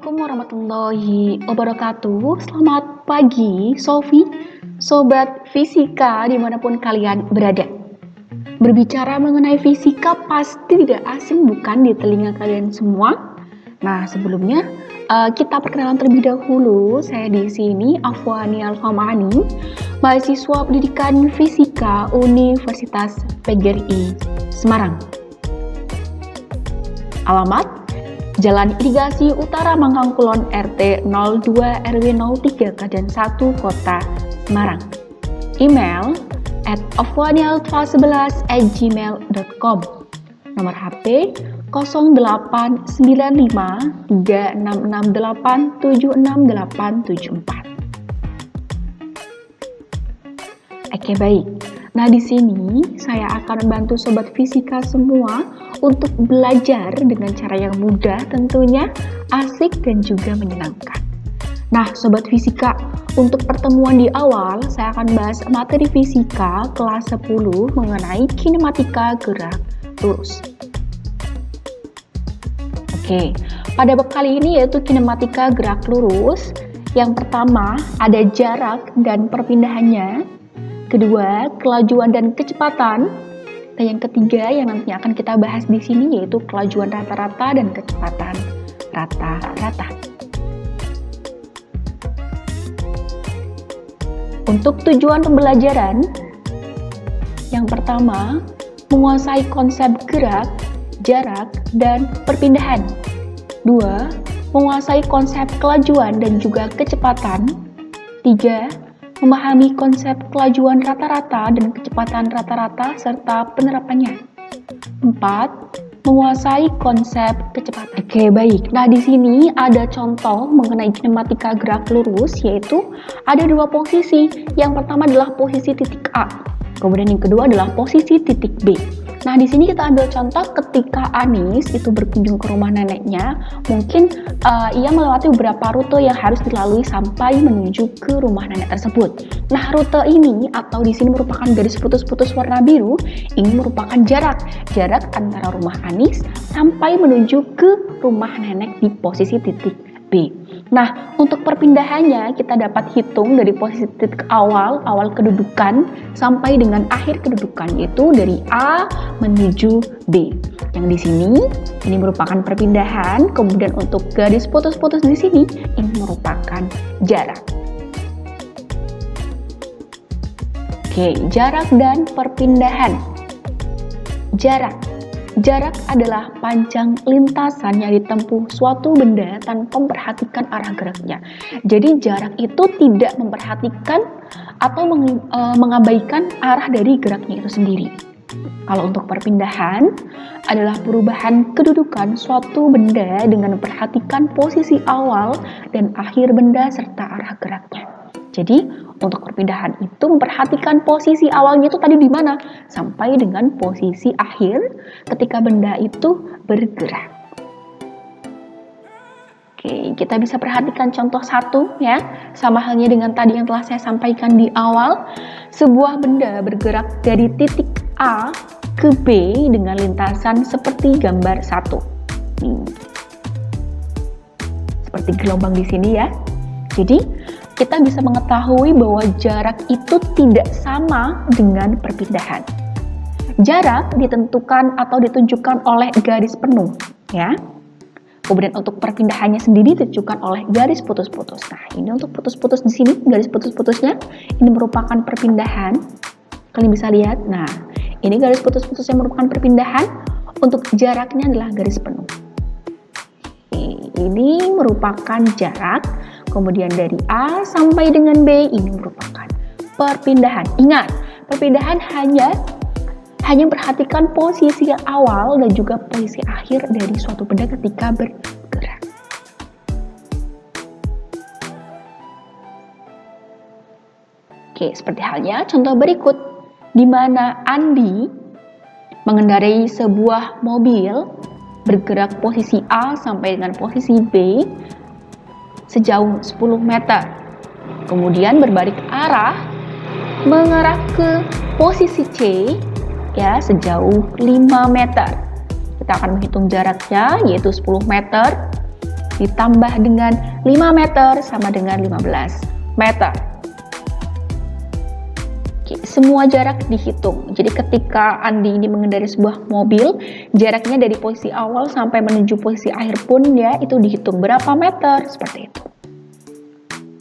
Assalamualaikum warahmatullahi wabarakatuh. Selamat pagi, Sofi, Sobat Fisika dimanapun kalian berada. Berbicara mengenai fisika pasti tidak asing bukan di telinga kalian semua? Nah, sebelumnya kita perkenalan terlebih dahulu. Saya di sini Afwani Alfamani, mahasiswa pendidikan fisika Universitas PGRI Semarang. Alamat Jalan Irigasi Utara Mangkangkulon RT 02 RW 03 Kaden 1 Kota Semarang. Email @afwanialfa11@gmail.com. Nomor HP 089536687684. Oke, baik. Nah, di sini saya akan membantu sobat fisika semua untuk belajar dengan cara yang mudah tentunya, asik dan juga menyenangkan. Nah, sobat fisika, untuk pertemuan di awal saya akan bahas materi fisika kelas 10 mengenai kinematika gerak lurus. Oke, pada bab kali ini yaitu kinematika gerak lurus. Yang pertama ada jarak dan perpindahannya. Kedua, kelajuan dan kecepatan. Dan yang ketiga yang nantinya akan kita bahas di sini yaitu kelajuan rata-rata dan kecepatan rata-rata. Untuk tujuan pembelajaran, yang pertama, menguasai konsep gerak, jarak, dan perpindahan. Dua, menguasai konsep kelajuan dan juga kecepatan. Tiga, memahami konsep kelajuan rata-rata dan kecepatan rata-rata serta penerapannya. 4. Menguasai konsep kecepatan. Oke, baik. Nah, di sini ada contoh mengenai kinematika gerak lurus, yaitu ada dua posisi. Yang pertama adalah posisi titik A, kemudian yang kedua adalah posisi titik B. Nah, di sini kita ambil contoh ketika Anis itu berkunjung ke rumah neneknya, mungkin ia melewati beberapa rute yang harus dilalui sampai menuju ke rumah nenek tersebut. Nah, rute ini atau di sini merupakan garis putus-putus warna biru, ini merupakan jarak antara rumah Anis sampai menuju ke rumah nenek di posisi titik B. Nah, untuk perpindahannya kita dapat hitung dari posisi titik awal kedudukan sampai dengan akhir kedudukan, yaitu dari A menuju B. Yang di sini ini merupakan perpindahan, kemudian untuk garis putus-putus di sini ini merupakan jarak. Oke, jarak dan perpindahan. Jarak adalah panjang lintasan yang ditempuh suatu benda tanpa memperhatikan arah geraknya. Jadi jarak itu tidak memperhatikan atau mengabaikan arah dari geraknya itu sendiri. Kalau untuk perpindahan adalah perubahan kedudukan suatu benda dengan memperhatikan posisi awal dan akhir benda serta arah geraknya. Jadi untuk perpindahan itu memperhatikan posisi awalnya itu tadi di mana sampai dengan posisi akhir ketika benda itu bergerak. Oke, kita bisa perhatikan contoh satu ya, sama halnya dengan tadi yang telah saya sampaikan di awal. Sebuah benda bergerak dari titik A ke B dengan lintasan seperti gambar 1. Seperti gelombang di sini ya. Jadi kita bisa mengetahui bahwa jarak itu tidak sama dengan perpindahan. Jarak ditentukan atau ditunjukkan oleh garis penuh, ya. Kemudian untuk perpindahannya sendiri ditentukan oleh garis putus-putus. Nah, ini untuk putus-putus di sini, garis putus-putusnya ini merupakan perpindahan. Kalian bisa lihat. Nah, ini garis putus-putus yang merupakan perpindahan. Untuk jaraknya adalah garis penuh. Ini merupakan jarak. Kemudian dari A sampai dengan B ini merupakan perpindahan. Ingat, perpindahan hanya perhatikan posisi awal dan juga posisi akhir dari suatu benda ketika bergerak. Oke, seperti halnya contoh berikut, di mana Andi mengendarai sebuah mobil bergerak posisi A sampai dengan posisi B sejauh 10 meter. Kemudian berbalik arah mengarah ke posisi C ya sejauh 5 meter. Kita akan menghitung jaraknya yaitu 10 meter. ditambah dengan 5 meter sama dengan 15 meter. Oke, semua jarak dihitung. Jadi ketika Andi ini mengendarai sebuah mobil, jaraknya dari posisi awal sampai menuju posisi akhir pun ya itu dihitung berapa meter, seperti itu.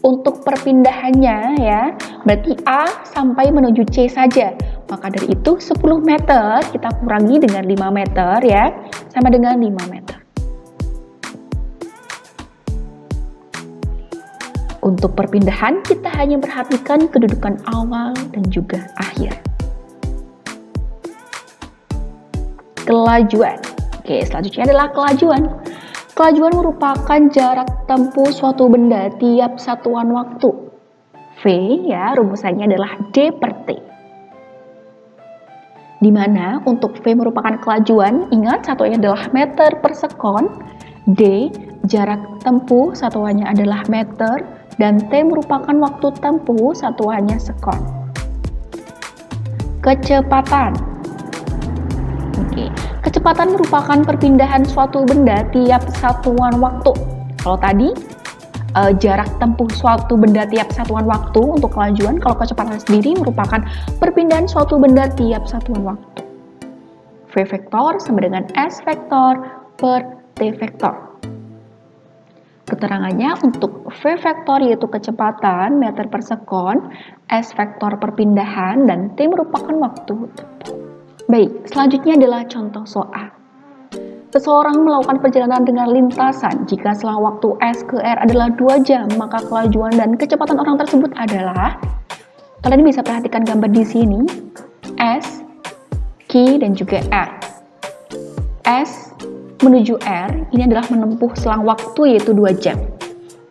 Untuk perpindahannya ya, berarti A sampai menuju C saja. Maka dari itu 10 meter kita kurangi dengan 5 meter ya, sama dengan 5 meter. Untuk perpindahan, kita hanya perhatikan kedudukan awal dan juga akhir. Kelajuan. Oke, selanjutnya adalah kelajuan. Kelajuan merupakan jarak tempuh suatu benda tiap satuan waktu. V ya, rumusannya adalah D per T. Di mana untuk V merupakan kelajuan, ingat satuannya adalah meter per sekon, D jarak tempuh satuannya adalah meter, dan T merupakan waktu tempuh satuannya sekon. Kecepatan. Oke, kecepatan merupakan perpindahan suatu benda tiap satuan waktu. Kalau tadi jarak tempuh suatu benda tiap satuan waktu untuk kelajuan, kalau kecepatan sendiri merupakan perpindahan suatu benda tiap satuan waktu. V vektor sama dengan S vektor per T vektor. Keterangannya untuk V vektor yaitu kecepatan meter per sekon, S vektor perpindahan, dan T merupakan waktu tempuh. Baik, selanjutnya adalah contoh soal. Seseorang melakukan perjalanan dengan lintasan. Jika selang waktu S ke R adalah 2 jam, maka kelajuan dan kecepatan orang tersebut adalah, kalian bisa perhatikan gambar di sini, S, Q, dan juga R. S menuju R, ini adalah menempuh selang waktu yaitu 2 jam.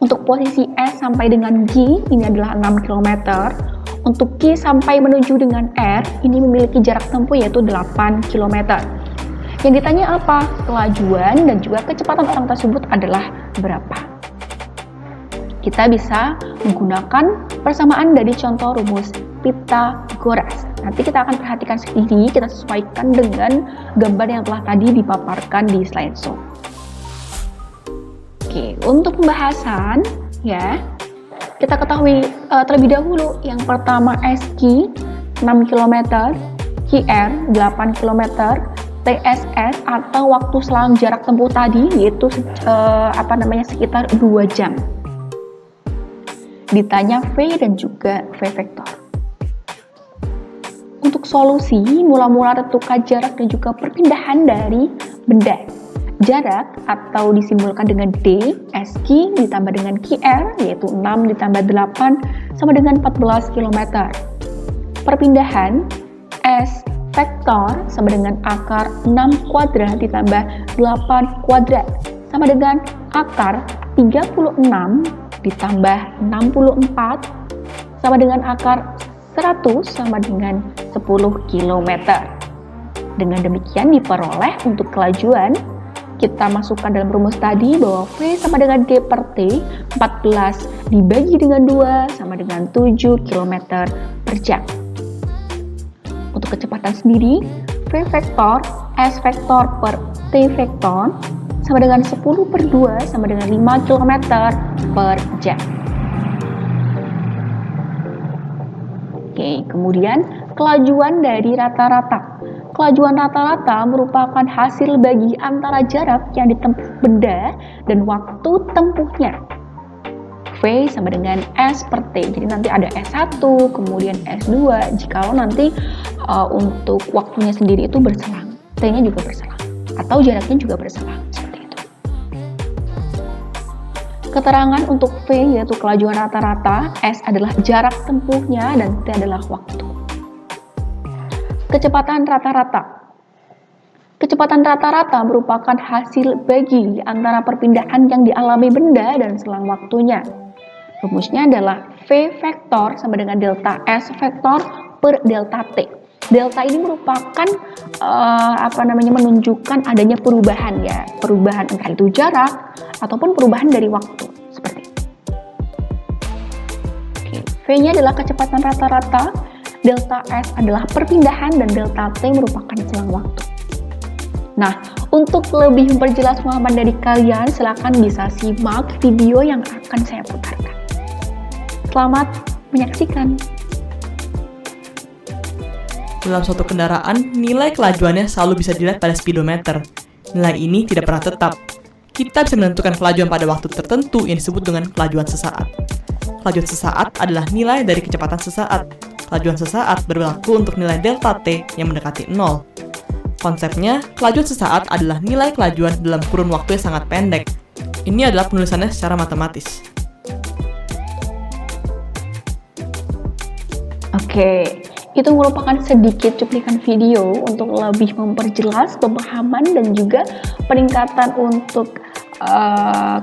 Untuk posisi S sampai dengan G, ini adalah 6 km. Untuk Q sampai menuju dengan R, ini memiliki jarak tempuh yaitu 8 km. Yang ditanya apa? Kelajuan dan juga kecepatan orang tersebut adalah berapa? Kita bisa menggunakan persamaan dari contoh rumus Pythagoras. Nanti kita akan perhatikan sendiri, kita sesuaikan dengan gambar yang telah tadi dipaparkan di slideshow. Oke, untuk pembahasan ya, kita ketahui terlebih dahulu yang pertama SQ 6 km, QR 8 km, TSS atau waktu selang jarak tempuh tadi yaitu sekitar 2 jam. Ditanya V dan juga V vektor. Untuk solusi, mula-mula tentukan jarak dan juga perpindahan dari benda. Jarak atau disimbolkan dengan D, SQ ditambah dengan QR yaitu 6 ditambah 8 sama dengan 14 km. Perpindahan S vektor sama dengan akar 6 kuadrat ditambah 8 kuadrat sama dengan akar 36 ditambah 64 sama dengan akar 100 sama dengan 10 km. Dengan demikian diperoleh untuk kelajuan, kita masukkan dalam rumus tadi bahwa V sama dengan D per T, 14 dibagi dengan 2 sama dengan 7 km per jam. Untuk kecepatan sendiri, V vektor S vektor per T vektor sama dengan 10 per 2 sama dengan 5 km per jam. Oke, kemudian kelajuan dari rata-rata. Kelajuan rata-rata merupakan hasil bagi antara jarak yang ditempuh benda dan waktu tempuhnya. V sama dengan S per T. Jadi nanti ada S1, kemudian S2. Jikalau nanti untuk waktunya sendiri itu berselang, T-nya juga berselang, atau jaraknya juga berselang, seperti itu. Keterangan untuk V yaitu kelajuan rata-rata, S adalah jarak tempuhnya, dan T adalah waktu. Kecepatan rata-rata. Kecepatan rata-rata merupakan hasil bagi antara perpindahan yang dialami benda dan selang waktunya. Rumusnya adalah V vektor sama dengan delta S vektor per delta T. Delta ini merupakan menunjukkan adanya perubahan ya, perubahan entah itu jarak ataupun perubahan dari waktu, seperti itu. V-nya adalah kecepatan rata-rata, delta S adalah perpindahan, dan delta T merupakan selang waktu. Nah, Untuk lebih memperjelas pemahaman dari kalian, silakan bisa simak video yang akan saya putarkan. Selamat menyaksikan. Dalam suatu kendaraan, nilai kelajuannya selalu bisa dilihat pada speedometer. Nilai ini tidak pernah tetap. Kita bisa menentukan kelajuan pada waktu tertentu yang disebut dengan kelajuan sesaat. Kelajuan sesaat adalah nilai dari kecepatan sesaat. Kelajuan sesaat berlaku untuk nilai delta T yang mendekati 0. Konsepnya, kelajuan sesaat adalah nilai kelajuan dalam kurun waktu yang sangat pendek. Ini adalah penulisannya secara matematis. Oke, itu merupakan sedikit cuplikan video untuk lebih memperjelas pemahaman dan juga peningkatan untuk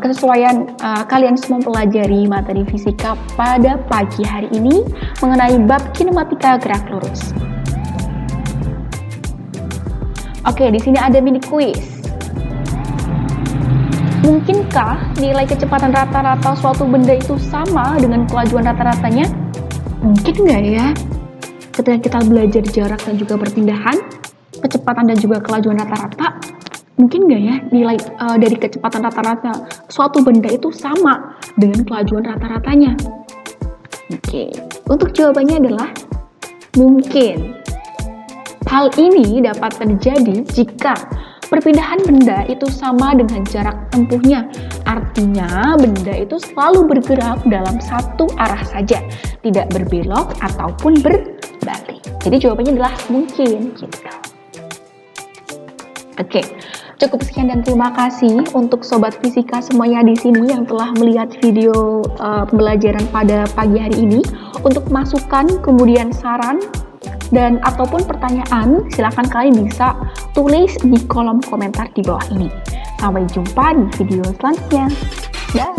kesesuaian kalian semua mempelajari materi fisika pada pagi hari ini mengenai bab kinematika gerak lurus. Oke, di sini ada mini quiz. Mungkinkah nilai kecepatan rata-rata suatu benda itu sama dengan kelajuan rata-ratanya? Mungkin nggak ya? Ketika kita belajar jarak dan juga perpindahan, kecepatan dan juga kelajuan rata-rata, mungkin nggak ya nilai dari kecepatan rata-rata suatu benda itu sama dengan kelajuan rata-ratanya? Oke, untuk jawabannya adalah mungkin. Hal ini dapat terjadi jika perpindahan benda itu sama dengan jarak tempuhnya. Artinya, benda itu selalu bergerak dalam satu arah saja, tidak berbelok ataupun berbalik. Jadi jawabannya adalah mungkin gitu. Oke, cukup sekian dan terima kasih untuk sobat fisika semuanya di sini yang telah melihat video pembelajaran pada pagi hari ini. Untuk masukan, kemudian saran, dan ataupun pertanyaan, silakan kalian bisa tulis di kolom komentar di bawah ini. Sampai jumpa di video selanjutnya. Dah.